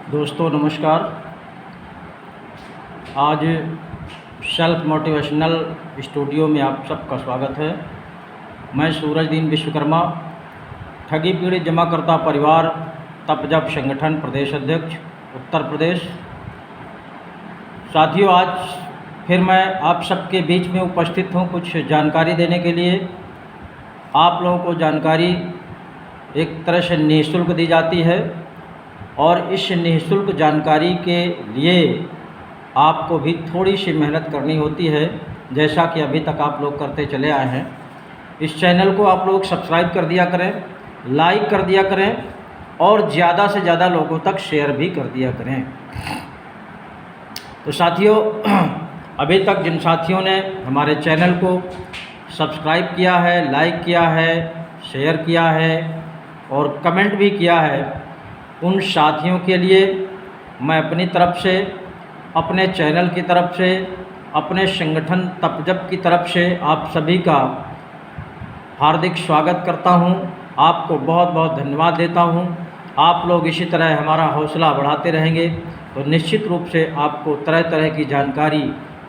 दोस्तों नमस्कार। आज सेल्फ मोटिवेशनल स्टूडियो में आप सबका स्वागत है। मैं सूरजदीन विश्वकर्मा, ठगी पीड़ित जमाकर्ता परिवार तपजप संगठन प्रदेश अध्यक्ष उत्तर प्रदेश। साथियों, आज फिर मैं आप सबके बीच में उपस्थित हूँ कुछ जानकारी देने के लिए। आप लोगों को जानकारी एक तरह से निःशुल्क दी जाती है और इस निःशुल्क जानकारी के लिए आपको भी थोड़ी सी मेहनत करनी होती है, जैसा कि अभी तक आप लोग करते चले आए हैं। इस चैनल को आप लोग सब्सक्राइब कर दिया करें, लाइक कर दिया करें और ज़्यादा से ज़्यादा लोगों तक शेयर भी कर दिया करें। तो साथियों, अभी तक जिन साथियों ने हमारे चैनल को सब्सक्राइब किया है, लाइक किया है, शेयर किया है और कमेंट भी किया है, उन साथियों के लिए मैं अपनी तरफ से, अपने चैनल की तरफ से, अपने संगठन तपजप की तरफ से आप सभी का हार्दिक स्वागत करता हूं। आपको बहुत बहुत धन्यवाद देता हूं। आप लोग इसी तरह हमारा हौसला बढ़ाते रहेंगे तो निश्चित रूप से आपको तरह तरह की जानकारी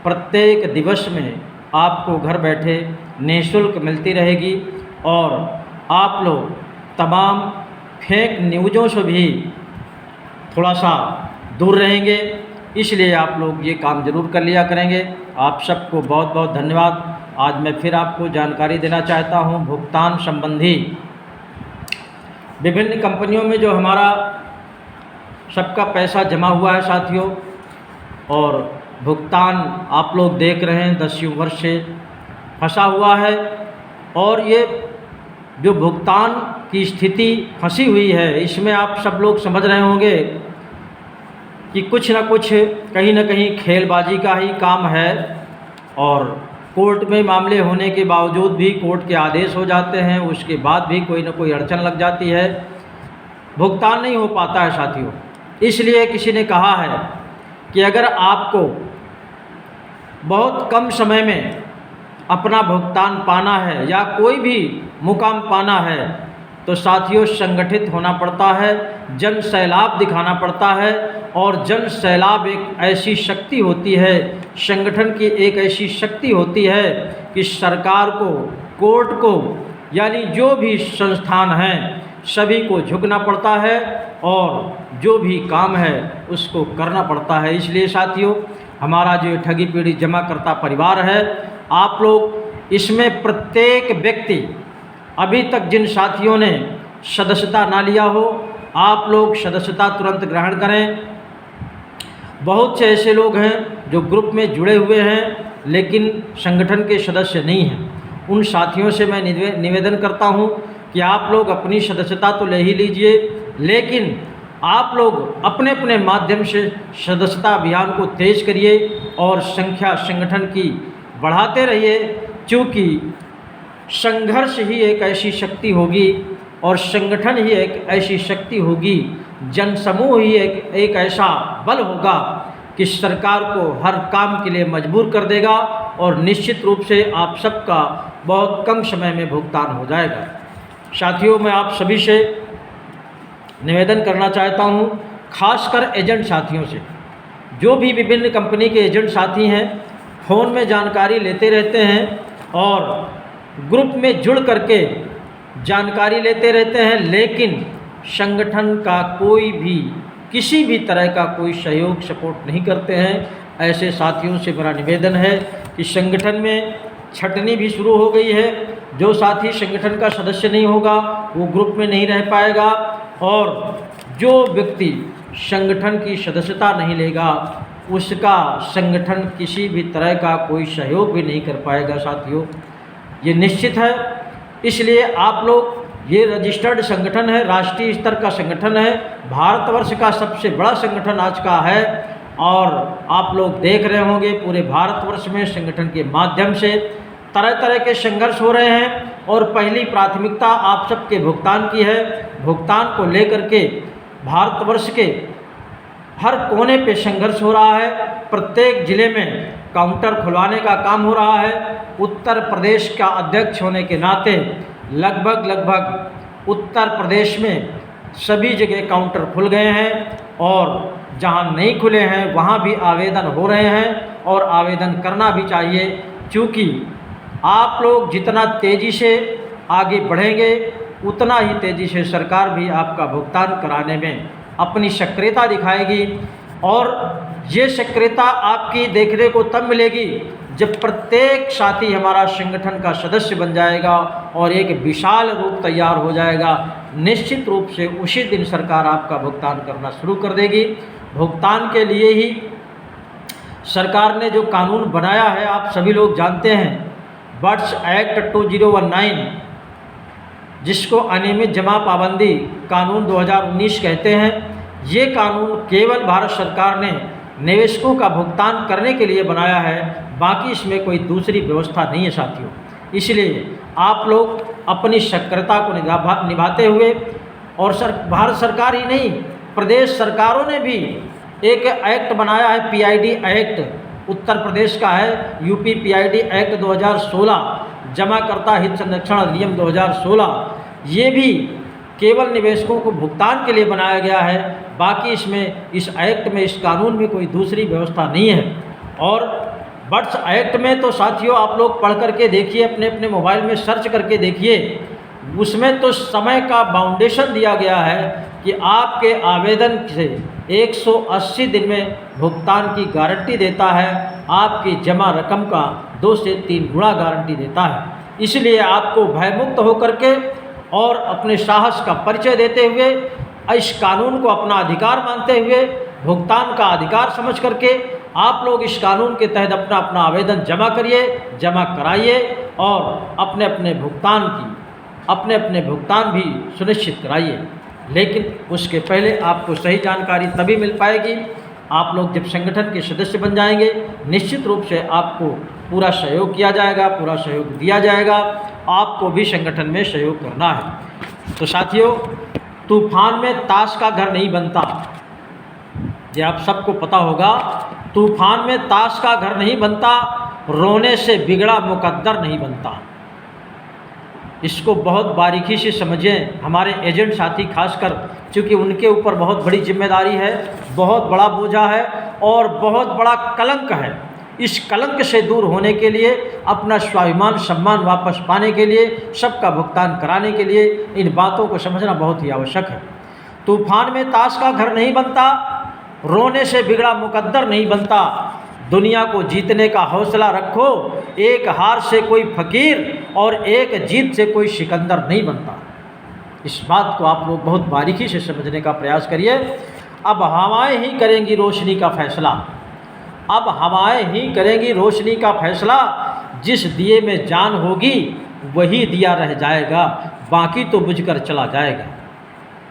प्रत्येक दिवस में आपको घर बैठे निःशुल्क मिलती रहेगी और आप लोग तमाम फेक न्यूज़ों से भी थोड़ा सा दूर रहेंगे। इसलिए आप लोग ये काम ज़रूर कर लिया करेंगे। आप सबको बहुत बहुत धन्यवाद। आज मैं फिर आपको जानकारी देना चाहता हूँ भुगतान संबंधी। विभिन्न कंपनियों में जो हमारा सबका पैसा जमा हुआ है साथियों, और भुगतान आप लोग देख रहे हैं 10वें वर्ष से फंसा हुआ है, और ये जो भुगतान की स्थिति फंसी हुई है, इसमें आप सब लोग समझ रहे होंगे कि कुछ ना कुछ कहीं ना कहीं खेलबाजी का ही काम है। और कोर्ट में मामले होने के बावजूद भी कोर्ट के आदेश हो जाते हैं, उसके बाद भी कोई ना कोई अड़चन लग जाती है, भुगतान नहीं हो पाता है साथियों। इसलिए किसी ने कहा है कि अगर आपको बहुत कम समय में अपना भुगतान पाना है या कोई भी मुकाम पाना है तो साथियों संगठित होना पड़ता है, जन सैलाब दिखाना पड़ता है। और जन सैलाब एक ऐसी शक्ति होती है, संगठन की एक ऐसी शक्ति होती है कि सरकार को, कोर्ट को, यानी जो भी संस्थान हैं सभी को झुकना पड़ता है और जो भी काम है उसको करना पड़ता है। इसलिए साथियों, हमारा जो ठगी पीड़ित जमाकर्ता परिवार है, आप लोग इसमें प्रत्येक व्यक्ति, अभी तक जिन साथियों ने सदस्यता ना लिया हो, आप लोग सदस्यता तुरंत ग्रहण करें। बहुत से ऐसे लोग हैं जो ग्रुप में जुड़े हुए हैं लेकिन संगठन के सदस्य नहीं हैं। उन साथियों से मैं निवेदन करता हूं कि आप लोग अपनी सदस्यता तो ले ही लीजिए, लेकिन आप लोग अपने अपने माध्यम से सदस्यता अभियान को तेज करिए और संख्या संगठन की बढ़ाते रहिए, क्योंकि संघर्ष ही एक ऐसी शक्ति होगी और संगठन ही एक ऐसी शक्ति होगी, जनसमूह ही एक ऐसा बल होगा कि सरकार को हर काम के लिए मजबूर कर देगा और निश्चित रूप से आप सबका बहुत कम समय में भुगतान हो जाएगा। साथियों, मैं आप सभी से निवेदन करना चाहता हूं, खासकर एजेंट साथियों से, जो भी विभिन्न कंपनी के एजेंट साथी हैं, फ़ोन में जानकारी लेते रहते हैं और ग्रुप में जुड़ करके जानकारी लेते रहते हैं, लेकिन संगठन का कोई भी किसी भी तरह का कोई सहयोग सपोर्ट नहीं करते हैं। ऐसे साथियों से मेरा निवेदन है कि संगठन में छटनी भी शुरू हो गई है। जो साथी संगठन का सदस्य नहीं होगा वो ग्रुप में नहीं रह पाएगा, और जो व्यक्ति संगठन की सदस्यता नहीं लेगा उसका संगठन किसी भी तरह का कोई सहयोग भी नहीं कर पाएगा। साथियों, ये निश्चित है। इसलिए आप लोग, ये रजिस्टर्ड संगठन है, राष्ट्रीय स्तर का संगठन है, भारतवर्ष का सबसे बड़ा संगठन आज का है, और आप लोग देख रहे होंगे पूरे भारतवर्ष में संगठन के माध्यम से तरह तरह के संघर्ष हो रहे हैं और पहली प्राथमिकता आप सबके भुगतान की है। भुगतान को लेकर के भारतवर्ष के हर कोने पे संघर्ष हो रहा है। प्रत्येक ज़िले में काउंटर खुलवाने का काम हो रहा है। उत्तर प्रदेश का अध्यक्ष होने के नाते लगभग उत्तर प्रदेश में सभी जगह काउंटर खुल गए हैं और जहां नहीं खुले हैं वहां भी आवेदन हो रहे हैं और आवेदन करना भी चाहिए, क्योंकि आप लोग जितना तेज़ी से आगे बढ़ेंगे उतना ही तेज़ी से सरकार भी आपका भुगतान कराने में अपनी सक्रियता दिखाएगी। और ये सक्रियता आपकी देखने को तब मिलेगी जब प्रत्येक साथी हमारा संगठन का सदस्य बन जाएगा और एक विशाल रूप तैयार हो जाएगा। निश्चित रूप से उसी दिन सरकार आपका भुगतान करना शुरू कर देगी। भुगतान के लिए ही सरकार ने जो कानून बनाया है आप सभी लोग जानते हैं, बर्ड्स एक्ट 2019, जिसको अनियमित जमा पाबंदी कानून 2019 कहते हैं। ये कानून केवल भारत सरकार ने निवेशकों का भुगतान करने के लिए बनाया है, बाकी इसमें कोई दूसरी व्यवस्था नहीं है साथियों। इसलिए आप लोग अपनी सक्रियता को निभाते हुए, और भारत सरकार ही नहीं, प्रदेश सरकारों ने भी एक एक्ट बनाया है, पीआईडी एक्ट, उत्तर प्रदेश का है यूपी पीआईडी एक्ट 2016, जमाकर्ता हित संरक्षण अधिनियम 2016। ये भी केवल निवेशकों को भुगतान के लिए बनाया गया है, बाकी इसमें इस एक्ट में, इस कानून में कोई दूसरी व्यवस्था नहीं है। और बर्ड्स एक्ट में तो साथियों आप लोग पढ़ करके देखिए, अपने अपने मोबाइल में सर्च करके देखिए, उसमें तो समय का बाउंडेशन दिया गया है कि आपके आवेदन से 180 दिन में भुगतान की गारंटी देता है, आपकी जमा रकम का 2 से 3 गुना गारंटी देता है। इसलिए आपको भयमुक्त होकर के और अपने साहस का परिचय देते हुए, इस कानून को अपना अधिकार मानते हुए, भुगतान का अधिकार समझ करके आप लोग इस कानून के तहत अपना अपना आवेदन जमा करिए, जमा कराइए और अपने अपने भुगतान भी सुनिश्चित कराइए। लेकिन उसके पहले आपको सही जानकारी तभी मिल पाएगी आप लोग जब संगठन के सदस्य बन जाएंगे। निश्चित रूप से आपको पूरा सहयोग किया जाएगा, पूरा सहयोग दिया जाएगा, आपको भी संगठन में सहयोग करना है। तो साथियों, तूफान में ताश का घर नहीं बनता, ये आप सबको पता होगा। तूफान में ताश का घर नहीं बनता, रोने से बिगड़ा मुकद्दर नहीं बनता। इसको बहुत बारीकी से समझें हमारे एजेंट साथी, खासकर क्योंकि उनके ऊपर बहुत बड़ी जिम्मेदारी है, बहुत बड़ा बोझा है और बहुत बड़ा कलंक है। इस कलंक से दूर होने के लिए, अपना स्वाभिमान सम्मान वापस पाने के लिए, सबका भुगतान कराने के लिए इन बातों को समझना बहुत ही आवश्यक है। तूफान में ताश का घर नहीं बनता, रोने से बिगड़ा मुकद्दर नहीं बनता। दुनिया को जीतने का हौसला रखो, एक हार से कोई फकीर और एक जीत से कोई सिकंदर नहीं बनता। इस बात को आप लोग बहुत बारीकी से समझने का प्रयास करिए। अब हवाएं ही करेंगी रोशनी का फैसला, अब हवाएं ही करेंगी रोशनी का फैसला। जिस दिए में जान होगी वही दिया रह जाएगा, बाकी तो बुझकर चला जाएगा।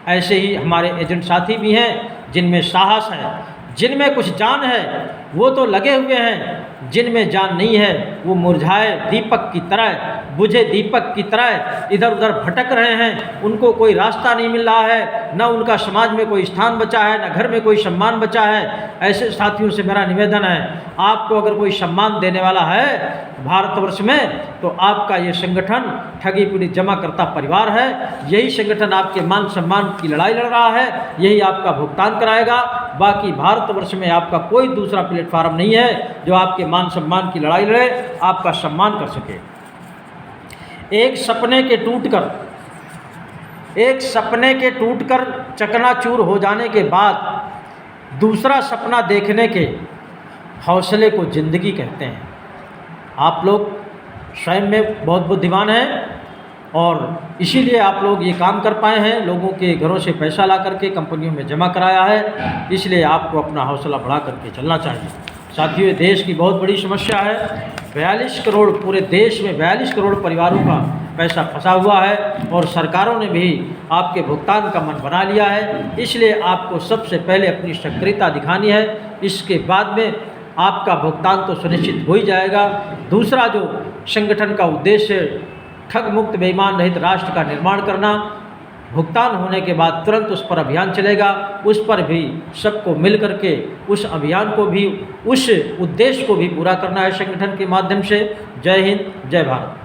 ऐसे ही हमारे एजेंट साथी भी हैं जिनमें साहस है, जिनमें कुछ जान है, वो तो लगे हुए हैं। जिनमें जान नहीं है वो मुरझाए दीपक की तरह, बुझे दीपक की तरह इधर उधर भटक रहे हैं। उनको कोई रास्ता नहीं मिल रहा है, न उनका समाज में कोई स्थान बचा है, न घर में कोई सम्मान बचा है। ऐसे साथियों से मेरा निवेदन है, आपको अगर कोई सम्मान देने वाला है भारतवर्ष में तो आपका ये संगठन ठगी पीड़ित जमाकर्ता परिवार है। यही संगठन आपके मान सम्मान की लड़ाई लड़ रहा है, यही आपका भुगतान कराएगा। बाकी भारतवर्ष में आपका कोई दूसरा प्लेटफार्म नहीं है जो आपके मान सम्मान की लड़ाई लड़े, आपका सम्मान कर सके। एक सपने के टूटकर चकनाचूर हो जाने के बाद दूसरा सपना देखने के हौसले को ज़िंदगी कहते हैं। आप लोग स्वयं में बहुत बुद्धिमान हैं और इसीलिए आप लोग ये काम कर पाए हैं। लोगों के घरों से पैसा ला करके कंपनियों में जमा कराया है, इसलिए आपको अपना हौसला बढ़ा करके चलना चाहिए। साथियों, देश की बहुत बड़ी समस्या है। 42 करोड़, पूरे देश में 42 करोड़ परिवारों का पैसा फंसा हुआ है और सरकारों ने भी आपके भुगतान का मन बना लिया है। इसलिए आपको सबसे पहले अपनी सक्रियता दिखानी है, इसके बाद में आपका भुगतान तो सुनिश्चित हो ही जाएगा। दूसरा जो संगठन का उद्देश्य ठग मुक्त बेईमान रहित राष्ट्र का निर्माण करना, भुगतान होने के बाद तुरंत उस पर अभियान चलेगा। उस पर भी सबको मिल करके उस अभियान को भी, उस उद्देश्य को भी पूरा करना है संगठन के माध्यम से। जय हिंद, जय भारत।